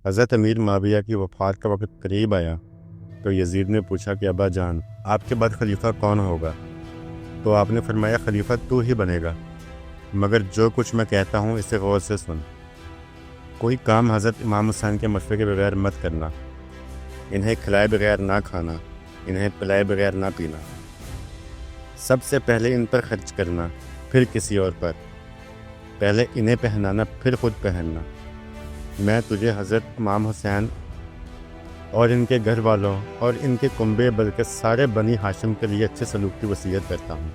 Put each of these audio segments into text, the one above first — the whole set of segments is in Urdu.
حضرت امیر معاویہ کی وفات کا وقت قریب آیا تو یزید نے پوچھا کہ ابا جان آپ کے بعد خلیفہ کون ہوگا؟ تو آپ نے فرمایا خلیفہ تو ہی بنے گا، مگر جو کچھ میں کہتا ہوں اسے غور سے سن۔ کوئی کام حضرت امام حسین کے مشورے کے بغیر مت کرنا، انہیں کھلائے بغیر نہ کھانا، انہیں پلائے بغیر نہ پینا، سب سے پہلے ان پر خرچ کرنا پھر کسی اور پر، پہلے انہیں پہنانا پھر خود پہننا۔ میں تجھے حضرت امام حسین اور ان کے گھر والوں اور ان کے کنبے بلکہ سارے بنی ہاشم کے لیے اچھے سلوک کی وصیت کرتا ہوں۔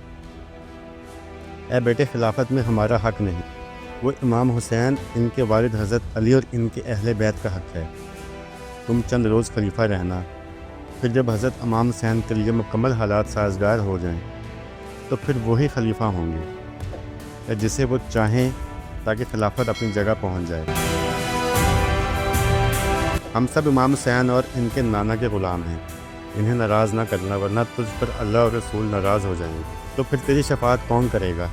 اے بیٹے، خلافت میں ہمارا حق نہیں، وہ امام حسین، ان کے والد حضرت علی اور ان کے اہل بیت کا حق ہے۔ تم چند روز خلیفہ رہنا، پھر جب حضرت امام حسین کے لیے مکمل حالات سازگار ہو جائیں تو پھر وہی خلیفہ ہوں گے یا جسے وہ چاہیں، تاکہ خلافت اپنی جگہ پہنچ جائے۔ ہم سب امام حسین اور ان کے نانا کے غلام ہیں، انہیں ناراض نہ کرنا ورنہ تجھ پر اللہ اور رسول ناراض ہو جائیں گے، تو پھر تیری شفاعت کون کرے گا؟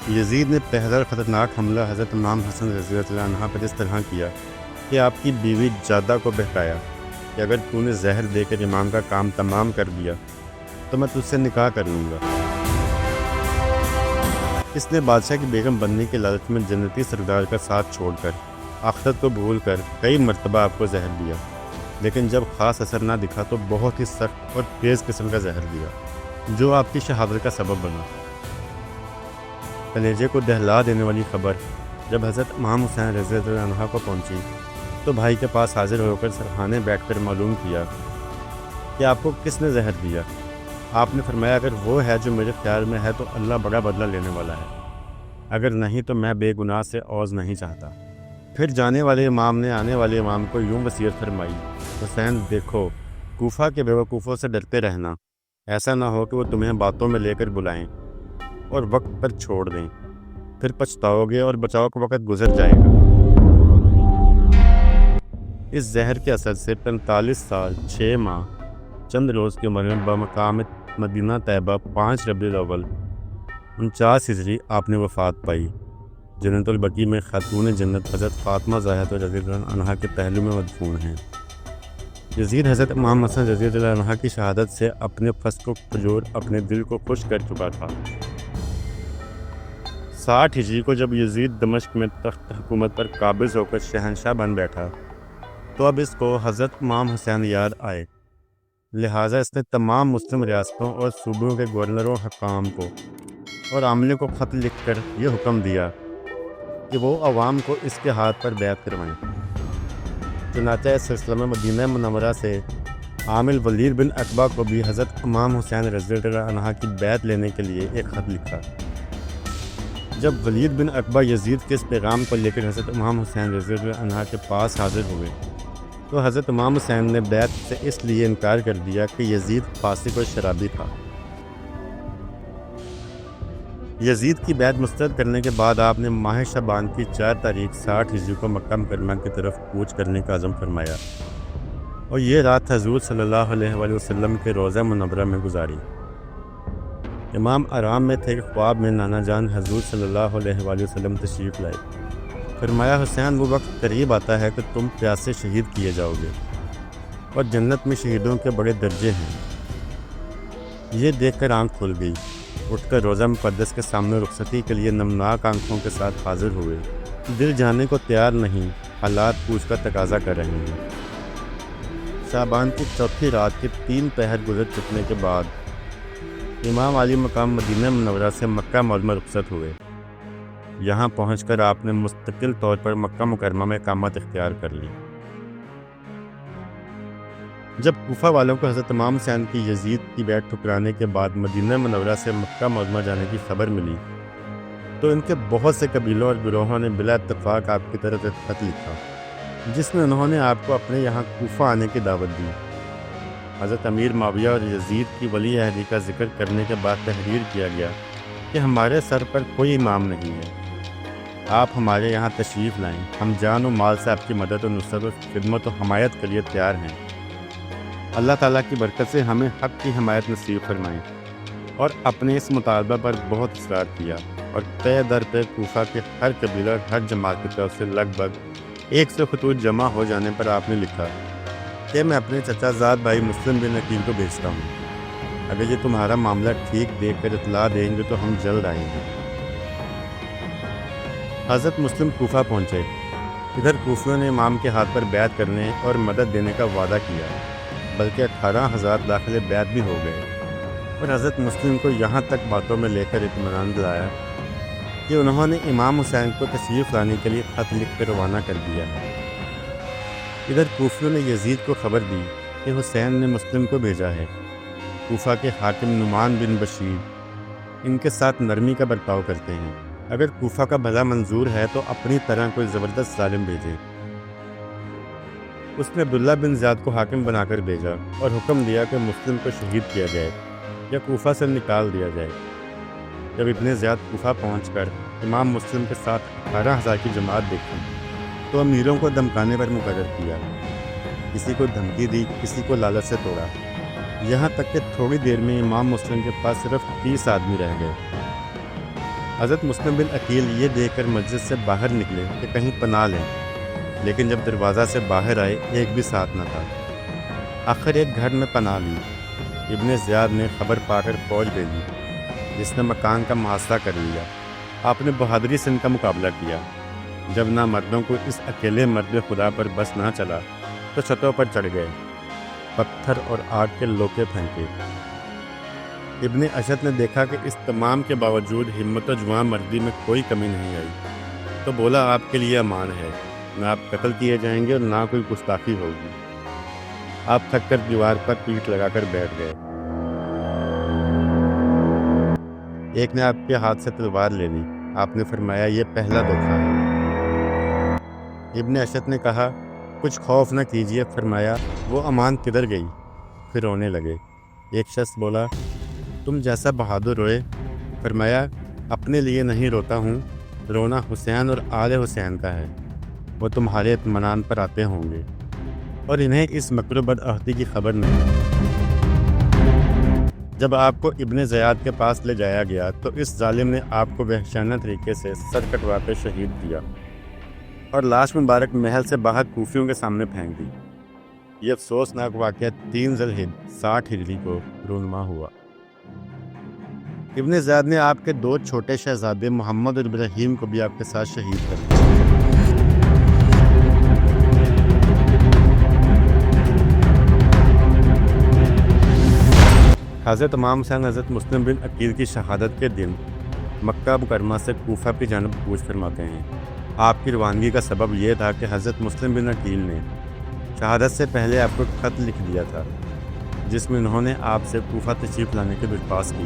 یزید نے پہلا اور خطرناک حملہ حضرت امام حسن رضی اللہ عنہ پر اس طرح کیا کہ آپ کی بیوی جادہ کو بہکایا کہ اگر تو نے زہر دے کر امام کا کام تمام کر دیا تو میں تجھ سے نکاح کر لوں گا۔ اس نے بادشاہ کی بیگم بننے کے لالچ میں جنتی سردار کا ساتھ چھوڑ کر آخرت کو بھول کر کئی مرتبہ آپ کو زہر دیا، لیکن جب خاص اثر نہ دکھا تو بہت ہی سخت اور تیز قسم کا زہر دیا جو آپ کی شہادت کا سبب بنا۔ کلیجے کو دہلا دینے والی خبر جب حضرت امام حسین رضی اللہ عنہ کو پہنچی تو بھائی کے پاس حاضر ہو کر سرخانے بیٹھ کر معلوم کیا کہ آپ کو کس نے زہر دیا۔ آپ نے فرمایا اگر وہ ہے جو میرے خیال میں ہے تو اللہ بڑا بدلہ لینے والا ہے، اگر نہیں تو میں بے گناہ سے عوض نہیں چاہتا۔ پھر جانے والے امام نے آنے والے امام کو یوں وصیت فرمائی، حسین دیکھو، کوفہ کے بیوقوفوں سے ڈرتے رہنا، ایسا نہ ہو کہ وہ تمہیں باتوں میں لے کر بلائیں اور وقت پر چھوڑ دیں، پھر پچھتاؤ گے اور بچاؤ کا وقت گزر جائے گا۔ اس زہر کے اثر سے 45 سال 6 ماہ چند روز کی عمر میں بمقام مدینہ طیبہ 5 ربیع الاول 49 ہجری آپ نے وفات پائی۔ جنت البقیع میں خاتون جنت حضرت فاطمہ زہرا رضی اللہ عنہا کے پہلو میں مدفون ہیں۔ یزید حضرت امام حسن رضی اللہ عنہ کی شہادت سے اپنے فسق و فجور اپنے دل کو خوش کر چکا تھا۔ 60 ہجری کو جب یزید دمشق میں تخت حکومت پر قابض ہو کر شہنشاہ بن بیٹھا تو اب اس کو حضرت امام حسین یاد آئے، لہٰذا اس نے تمام مسلم ریاستوں اور صوبوں کے گورنروں، حکام کو اور عاملوں کو خط لکھ کر یہ حکم دیا کہ وہ عوام کو اس کے ہاتھ پر بیعت کروائیں۔ چنانچہ اس سلسلہ میں مدینہ منورہ سے عامل ولید بن عقبہ کو بھی حضرت امام حسین رضی اللہ عنہ کی بیعت لینے کے لیے ایک خط لکھا۔ جب ولید بن عقبہ یزید کے اس پیغام کو لے کر حضرت امام حسین رضی اللہ عنہ کے پاس حاضر ہوئے تو حضرت امام حسین نے بیعت سے اس لیے انکار کر دیا کہ یزید فاسق اور شرابی تھا۔ یزید کی بیعت مسترد کرنے کے بعد آپ نے ماہ شعبان کی 4 تاریخ 60 ہجری کو مکہ مکرمہ کی طرف کوچ کرنے کا عزم فرمایا اور یہ رات حضور صلی اللہ علیہ وآلہ وسلم کے روضہ منورہ میں گزاری۔ امام آرام میں تھے کہ خواب میں نانا جان حضور صلی اللہ علیہ وآلہ وسلم تشریف لائے۔ فرمایا حسین وہ وقت قریب آتا ہے کہ تم پیاسے شہید کیے جاؤ گے اور جنت میں شہیدوں کے بڑے درجے ہیں۔ یہ دیکھ کر آنکھ کھل گئی، اٹھ کر روضہ مقدس کے سامنے رخصتی کے لیے نمناک آنکھوں کے ساتھ حاضر ہوئے۔ دل جانے کو تیار نہیں، حالات پوچھ کر تقاضا کر رہے ہیں۔ شعبان کی چوتھی رات کے 3 پہر گزر چکنے کے بعد امام علی مقام مدینہ منورہ سے مکہ معظمہ رخصت ہوئے۔ یہاں پہنچ کر آپ نے مستقل طور پر مکہ مکرمہ میں اقامت اختیار کر لی۔ جب کوفہ والوں کو حضرت امام حسین کی یزید کی بیعت ٹھکرانے کے بعد مدینہ منورہ سے مکہ معظمہ جانے کی خبر ملی تو ان کے بہت سے قبیلوں اور گروہوں نے بلا اتفاق آپ کی طرف ایک خط لکھا جس میں انہوں نے آپ کو اپنے یہاں کوفہ آنے کی دعوت دی۔ حضرت امیر معاویہ اور یزید کی ولی عہدی کا ذکر کرنے کے بعد تحریر کیا گیا کہ ہمارے سر پر کوئی امام نہیں ہے، آپ ہمارے یہاں تشریف لائیں، ہم جان و مال سے آپ کی مدد و نصرت و خدمت و حمایت کے لیے تیار ہیں۔ اللہ تعالیٰ کی برکت سے ہمیں حق کی حمایت نصیب فرمائیں۔ اور اپنے اس مطالبہ پر بہت اصرار کیا۔ اور طے در پہ کوفہ کے ہر قبیلہ اور ہر جماعت کی طرف سے لگ بھگ 100 خطوط جمع ہو جانے پر آپ نے لکھا کہ میں اپنے چچا زاد بھائی مسلم بن عقیل کو بھیجتا ہوں، اگر یہ تمہارا معاملہ ٹھیک دیکھ کر اطلاع دیں گے تو ہم جلد آئیں گے۔ حضرت مسلم کوفہ پہنچے۔ ادھر کوفیوں نے امام کے ہاتھ پر بیعت کرنے اور مدد دینے کا وعدہ کیا، بلکہ 18,000 داخل بیعت بھی ہو گئے، اور حضرت مسلم کو یہاں تک باتوں میں لے کر اطمینان دلایا کہ انہوں نے امام حسین کو تشریف لانے کے لیے خط لکھ کر روانہ کر دیا ہے۔ ادھر کوفیوں نے یزید کو خبر دی کہ حسین نے مسلم کو بھیجا ہے۔ کوفہ کے حاکم نعمان بن بشیر ان کے ساتھ نرمی کا برتاؤ کرتے ہیں، اگر کوفہ کا بھلا منظور ہے تو اپنی طرح کوئی زبردست ظالم بھیجے۔ اس نے عبداللہ بن زیاد کو حاکم بنا کر بھیجا اور حکم دیا کہ مسلم کو شہید کیا جائے یا کوفہ سے نکال دیا جائے۔ جب ابن زیاد کوفہ پہنچ کر امام مسلم کے ساتھ 18,000 کی جماعت دیکھی تو امیروں کو دھمکانے پر مقرر کیا، کسی کو دھمکی دی، کسی کو لالچ سے توڑا، یہاں تک کہ تھوڑی دیر میں امام مسلم کے پاس صرف 30 آدمی رہ گئے۔ حضرت مسلم بن عقیل یہ دیکھ کر مسجد سے باہر نکلے کہ کہیں پناہ لیں، لیکن جب دروازہ سے باہر آئے ایک بھی ساتھ نہ تھا۔ آخر ایک گھر میں پناہ لی۔ ابن زیاد نے خبر پا کر فوج بھیجی، جس نے مکان کا محاصرہ کر لیا۔ آپ نے بہادری سے ان کا مقابلہ کیا۔ جب نہ مردوں کو اس اکیلے مرد خدا پر بس نہ چلا تو چھتوں پر چڑھ گئے، پتھر اور آگ کے لوکے پھینکے۔ ابن اشد نے دیکھا کہ اس تمام کے باوجود ہمت و جواں مردی میں کوئی کمی نہیں آئی، تو بولا آپ کے لیے امان ہے، نہ آپ قتل کیے جائیں گے اور نہ کوئی گستاخی ہوگی۔ آپ تھک کر دیوار پر پیٹھ لگا کر بیٹھ گئے۔ ایک نے آپ کے ہاتھ سے تلوار لے لی۔ آپ نے فرمایا یہ پہلا دھوکہ ہے۔ ابن اشد نے کہا کچھ خوف نہ کیجیے، فرمایا وہ امان کدھر گئی؟ پھر رونے لگے۔ ایک شخص بولا تم جیسا بہادر روئے، فرمایا اپنے لیے نہیں روتا ہوں، رونا حسین اور آل حسین کا ہے، وہ تمہارے اطمینان پر آتے ہوں گے اور انہیں اس مکر و بدعہدی کی خبر نہیں۔ جب آپ کو ابن زیاد کے پاس لے جایا گیا تو اس ظالم نے آپ کو وحشیانہ طریقے سے سر کٹوا کے شہید کیا اور لاش مبارک محل سے باہر کوفیوں کے سامنے پھینک دی۔ یہ افسوسناک واقعہ 3 ذی الحجہ 60 ہجری کو رونما ہوا۔ ابن زیاد نے آپ کے 2 چھوٹے شہزادے محمد اور ابراہیم کو بھی آپ کے ساتھ شہید کر دیا۔ حضرت امام حسین حضرت مسلم بن عقیل کی شہادت کے دن مکہ مکرمہ سے کوفہ کی جانب کوچ فرماتے ہیں۔ آپ کی روانگی کا سبب یہ تھا کہ حضرت مسلم بن عقیل نے شہادت سے پہلے آپ کو خط لکھ دیا تھا، جس میں انہوں نے آپ سے کوفہ تشریف لانے کی درخواست کی۔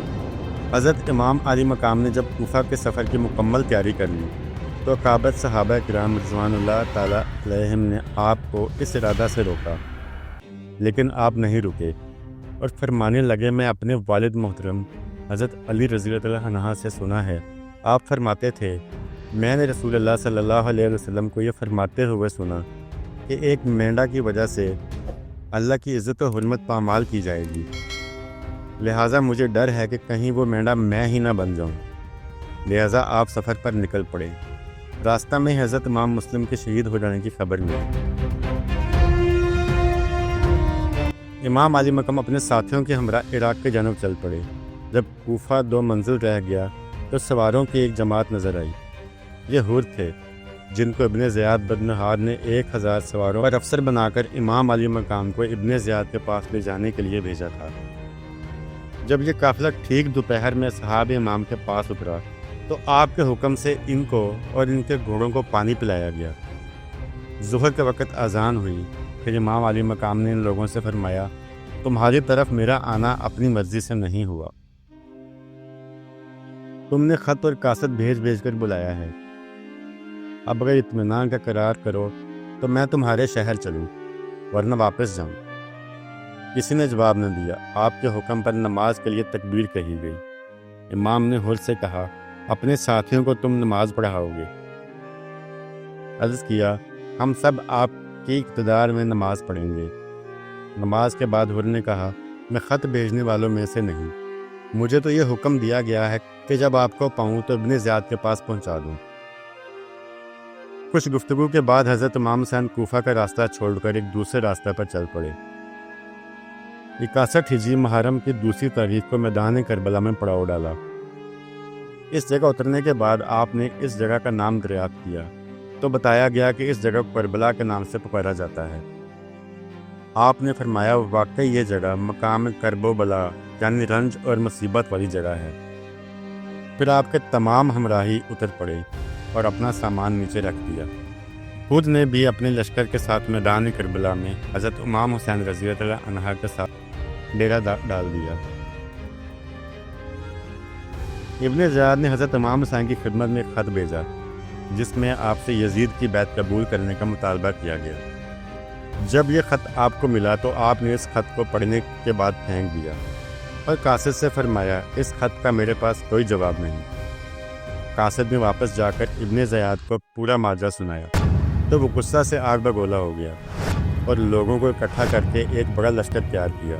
حضرت امام علی مقام نے جب کوفہ کے سفر کی مکمل تیاری کر لی تو اکابر صحابہ کرام رضوان اللہ تعالیٰ علیہم نے آپ کو اس ارادہ سے روکا، لیکن آپ نہیں رکے اور فرمانے لگے میں اپنے والد محترم حضرت علی رضی اللہ عنہ سے سنا ہے، آپ فرماتے تھے میں نے رسول اللہ صلی اللہ علیہ وسلم کو یہ فرماتے ہوئے سنا کہ ایک مینڈا کی وجہ سے اللہ کی عزت و حرمت پامال کی جائے گی، لہٰذا مجھے ڈر ہے کہ کہیں وہ مینڈا میں ہی نہ بن جاؤں، لہٰذا آپ سفر پر نکل پڑے۔ راستہ میں حضرت امام مسلم کے شہید ہو جانے کی خبر ملی۔ امام علی مقام اپنے ساتھیوں کے ہمراہ عراق کی جانب چل پڑے۔ جب کوفہ 2 منزل رہ گیا تو سواروں کی ایک جماعت نظر آئی۔ یہ حور تھے جن کو ابن زیاد بن ہاد نے 1000 سواروں پر افسر بنا کر امام علی مقام کو ابن زیاد کے پاس لے جانے کے لیے بھیجا تھا۔ جب یہ قافلہ ٹھیک دوپہر میں صحابہ امام کے پاس اترا تو آپ کے حکم سے ان کو اور ان کے گھوڑوں کو پانی پلایا گیا۔ ظہر کے وقت اذان ہوئی، پھر امام علی مقام نے ان لوگوں سے فرمایا تمہاری طرف میرا آنا اپنی مرضی سے نہیں ہوا، تم نے خط اور کاسد بھیج کر بلایا ہے، اب اگر اطمینان کا قرار کرو تو میں تمہارے شہر چلوں ورنہ واپس جاؤں۔ کسی نے جواب نہ دیا۔ آپ کے حکم پر نماز کے لیے تکبیر کہی گئی۔ امام نے حر سے کہا اپنے ساتھیوں کو تم نماز پڑھاؤ گے؟ عرض کیا ہم سب آپ کی اقتدار میں نماز پڑھیں گے۔ نماز کے بعد حر نے کہا میں خط بھیجنے والوں میں سے نہیں، مجھے تو یہ حکم دیا گیا ہے کہ جب آپ کو پاؤں تو ابن زیاد کے پاس پہنچا دوں۔ کچھ گفتگو کے بعد حضرت امام حسین کوفہ کا راستہ چھوڑ کر ایک دوسرے راستہ پر چل پڑے۔ 61 ہجری محرم کی دوسری تاریخ کو میدان کربلا میں پڑاؤ ڈالا۔ اس جگہ اترنے کے بعد آپ نے اس جگہ کا نام دریافت کیا تو بتایا گیا کہ اس جگہ کو کربلا کے نام سے پکارا جاتا ہے۔ آپ نے فرمایا واقعی یہ جگہ مقام کرب و بلا یعنی رنج اور مصیبت والی جگہ ہے۔ پھر آپ کے تمام ہمراہی اتر پڑے اور اپنا سامان نیچے رکھ دیا۔ خود نے بھی اپنے لشکر کے ساتھ میدان کربلا میں حضرت امام حسین رضی اللہ عنہ کے ساتھ ڈیرا ڈال دیا۔ ابن زیاد نے حضرت امام حسین کی خدمت میں ایک خط بھیجا جس میں آپ سے یزید کی بیعت قبول کرنے کا مطالبہ کیا گیا۔ جب یہ خط آپ کو ملا تو آپ نے اس خط کو پڑھنے کے بعد پھینک دیا اور قاصد سے فرمایا اس خط کا میرے پاس کوئی جواب نہیں۔ قاصد نے واپس جا کر ابن زیاد کو پورا ماجرا سنایا تو وہ غصہ سے آگ بگولا ہو گیا اور لوگوں کو اکٹھا کر کے ایک بڑا لشکر تیار کیا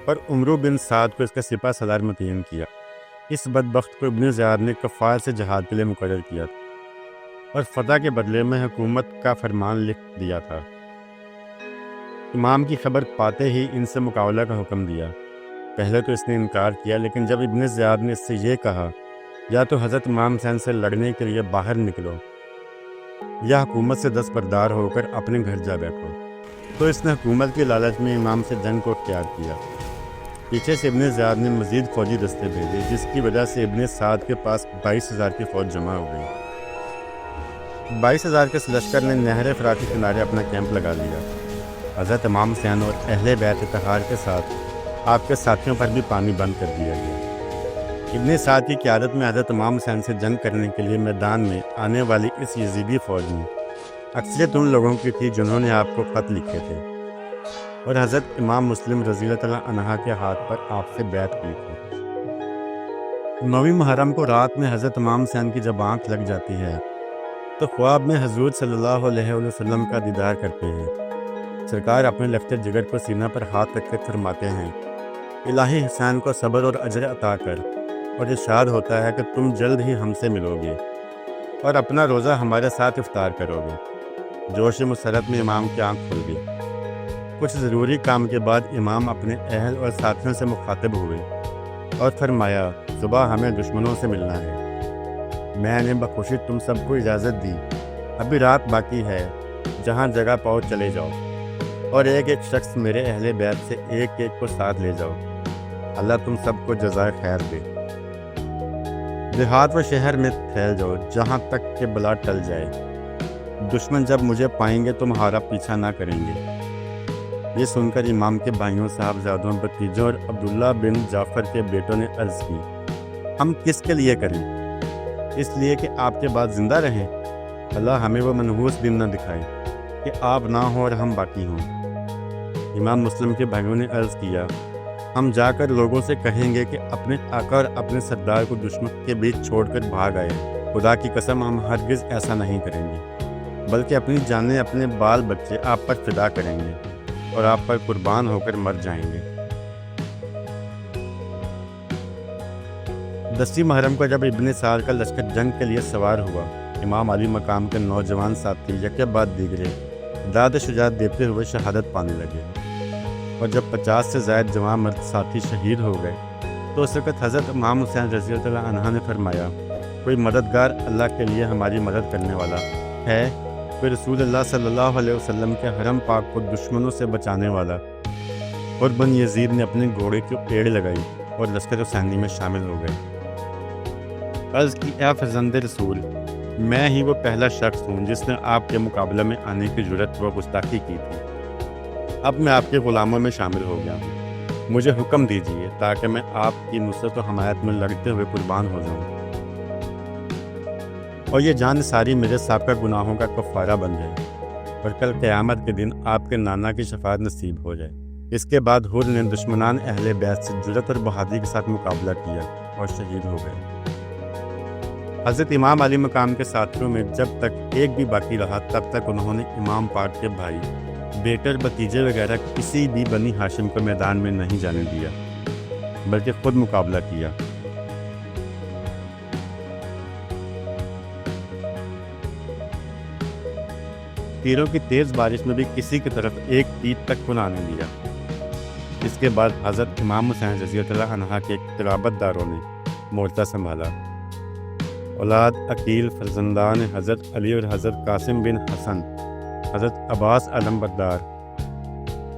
اور عمرو بن سعد کو اس کا سپہ سالار متعین کیا۔ اس بدبخت کو ابن زیاد نے کفار سے جہاد کے لیے مقرر کیا اور فتح کے بدلے میں حکومت کا فرمان لکھ دیا تھا۔ امام کی خبر پاتے ہی ان سے مقابلہ کا حکم دیا۔ پہلے تو اس نے انکار کیا، لیکن جب ابن زیاد نے اس سے یہ کہا یا تو حضرت امام حسین سے لڑنے کے لیے باہر نکلو یا حکومت سے دستبردار ہو کر اپنے گھر جا بیٹھو، تو اس نے حکومت کی لالچ میں امام سے جنگ کو اختیار کیا۔ پیچھے سے ابن زیاد نے مزید فوجی دستے بھیجے جس کی وجہ سے ابن سعد کے پاس 22,000 کی فوج جمع ہو گئی۔ 22,000 کے لشکر نے نہر فرات کے کنارے اپنا کیمپ لگا لیا۔ حضرت امام حسین اور اہل بیت اطہار کے ساتھ آپ کے ساتھیوں پر بھی پانی بند کر دیا گیا۔ ابن سعد کی قیادت میں حضرت امام حسین سے جنگ کرنے کے لیے میدان میں آنے والی اس یزیدی فوج میں اکثریت ان لوگوں کی تھی جنہوں نے آپ کو خط لکھے تھے اور حضرت امام مسلم رضی اللہ عنہ کے ہاتھ پر آپ سے بیعت کی تھی۔ 9 محرم کو رات میں حضرت امام حسین کی جب آنکھ لگ جاتی ہے تو خواب میں حضور صلی اللہ علیہ وسلم کا دیدار کرتے ہیں۔ سرکار اپنے لخت جگر کو سینہ پر ہاتھ رکھ کر فرماتے ہیں الہی حسین کو صبر اور اجر عطا کر، اور ارشاد ہوتا ہے کہ تم جلد ہی ہم سے ملو گے اور اپنا روزہ ہمارے ساتھ افطار کرو گے۔ جوش مسرت میں امام کی آنکھ کھل گئی۔ کچھ ضروری کام کے بعد امام اپنے اہل اور ساتھیوں سے مخاطب ہوئے اور فرمایا صبح ہمیں دشمنوں سے ملنا ہے۔ میں نے بخوشی تم سب کو اجازت دی، ابھی رات باقی ہے، جہاں جگہ پاؤ چلے جاؤ اور ایک ایک شخص میرے اہل بیت سے ایک ایک کو ساتھ لے جاؤ۔ اللہ تم سب کو جزائے خیر دے۔ دیہات و شہر میں پھیل جاؤ جہاں تک کہ بلا ٹل جائے۔ دشمن جب مجھے پائیں گے تمہارا پیچھا نہ کریں گے۔ یہ سن کر امام کے بھائیوں صاحبزادوں بھتیجوں اور عبداللہ بن جعفر کے بیٹوں نے عرض کی ہم کس کے لیے کریں؟ اس لیے کہ آپ کے بعد زندہ رہیں۔ اللہ ہمیں وہ منحوس دن نہ دکھائے کہ آپ نہ ہوں اور ہم باقی ہوں۔ امام مسلم کے بھائیوں نے عرض کیا ہم جا کر لوگوں سے کہیں گے کہ اپنے آقا اور اپنے سردار کو دشمن کے بیچ چھوڑ کر بھاگ آئے۔ خدا کی قسم ہم ہرگز ایسا نہیں کریں گے، بلکہ اپنی جانیں اپنے بال بچے آپ پر فدا کریں گے اور آپ پر قربان ہو کر مر جائیں گے۔ 10 محرم کو جب ابن سعد کا لشکر جنگ کے لیے سوار ہوا، امام علی مقام کے نوجوان ساتھی یکے بعد دیگرے داد شجاعت دیتے ہوئے شہادت پانے لگے، اور جب 50 سے زائد جوان مرد ساتھی شہید ہو گئے تو اس وقت حضرت امام حسین رضی اللہ عنہ نے فرمایا کوئی مددگار اللہ کے لیے ہماری مدد کرنے والا ہے؟ پھر رسول اللہ صلی اللہ علیہ وسلم کے حرم پاک کو دشمنوں سے بچانے والا؟ اور بن یزید نے اپنے گھوڑے کی پیڑ لگائی اور لشکر حسینی میں شامل ہو گئے۔ عرض کی اے فرزند رسول، میں ہی وہ پہلا شخص ہوں جس نے آپ کے مقابلہ میں آنے کی جرأت و گستاخی کی تھی۔ اب میں آپ کے غلاموں میں شامل ہو گیا ہوں، مجھے حکم دیجیے تاکہ میں آپ کی نصرت و حمایت میں لڑتے ہوئے قربان ہو جاؤں اور یہ جان ساری میرے سابقہ گناہوں کا کفارہ بن جائے اور کل قیامت کے دن آپ کے نانا کی شفاعت نصیب ہو جائے۔ اس کے بعد حر نے دشمنان اہل بیت سے جرأت اور بہادری کے ساتھ مقابلہ کیا اور شہید ہو گئے۔ حضرت امام علی مقام کے ساتھیوں میں جب تک ایک بھی باقی رہا تب تک انہوں نے امام پاک کے بھائی، بیٹے اور بھتیجے وغیرہ کسی بھی بنی ہاشم کو میدان میں نہیں جانے دیا۔ بلکہ خود مقابلہ کیا۔ تیروں کی تیز بارش میں بھی کسی کی طرف ایک تیر تک کو نہ آنے دیا۔ اس کے بعد حضرت امام حسین رضی اللہ عنہ کے قرابت داروں نے مورچہ سنبھالا۔ اولاد عقیل فرزندان حضرت علی اور حضرت قاسم بن حسن، حضرت عباس علم بردار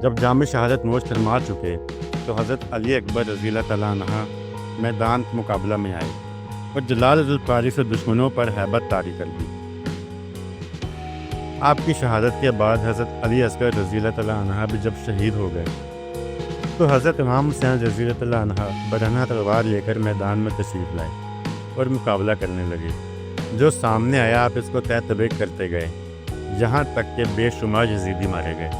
جب جام شہادت نوش فرما چکے تو حضرت علی اکبر رضی اللہ تعالیٰ عنہ میدان مقابلہ میں آئے اور جلال ذوالفقار سے دشمنوں پر ہیبت طاری کر دی۔ آپ کی شہادت کے بعد حضرت علی اصغر رضی اللہ تعالیٰ عنہ بھی جب شہید ہو گئے تو حضرت امام حسین رضی اللہ تعالیٰ عنہ برہنہ تلوار لے کر میدان میں تشریف لائے اور مقابلہ کرنے لگے۔ جو سامنے آیا آپ اس کو تہ طبیق کرتے گئے، یہاں تک کہ بے شمار یزیدی مارے گئے،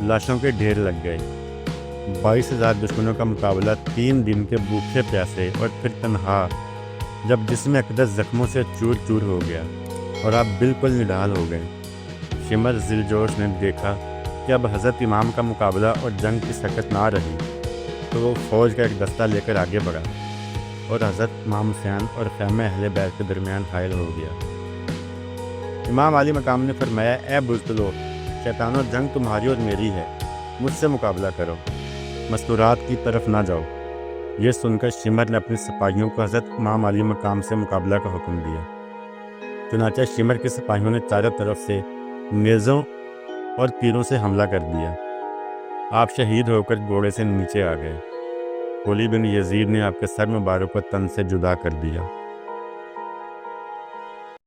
لاشوں کے ڈھیر لگ گئے۔ 22,000 دشمنوں کا مقابلہ 3 دن کے بھوکے پیاسے اور پھر تنہا، جب جسم اقدس زخموں سے چور چور ہو گیا اور آپ بالکل نڈال ہو گئے۔ شمر ذیل جوش نے دیکھا کہ اب حضرت امام کا مقابلہ اور جنگ کی سکت نہ رہی تو وہ فوج کا ایک دستہ لے کر آگے بڑھا اور حضرت امام حسین اور خیمہ اہل بیت کے درمیان حائل ہو گیا۔ امام علی مقام نے فرمایا، اے بزدلو، شیطانوں، جنگ تمہاری اور میری ہے، مجھ سے مقابلہ کرو، مستورات کی طرف نہ جاؤ۔ یہ سن کر شمر نے اپنے سپاہیوں کو حضرت امام علی مقام سے مقابلہ کا حکم دیا۔ چنانچہ شمر کے سپاہیوں نے چاروں طرف سے نیزوں اور تیروں سے حملہ کر دیا۔ آپ شہید ہو کر گھوڑے سے نیچے آ گئے۔ قلی بن یزید نے آپ کے سر مبارک کو تن سے جدا کر دیا۔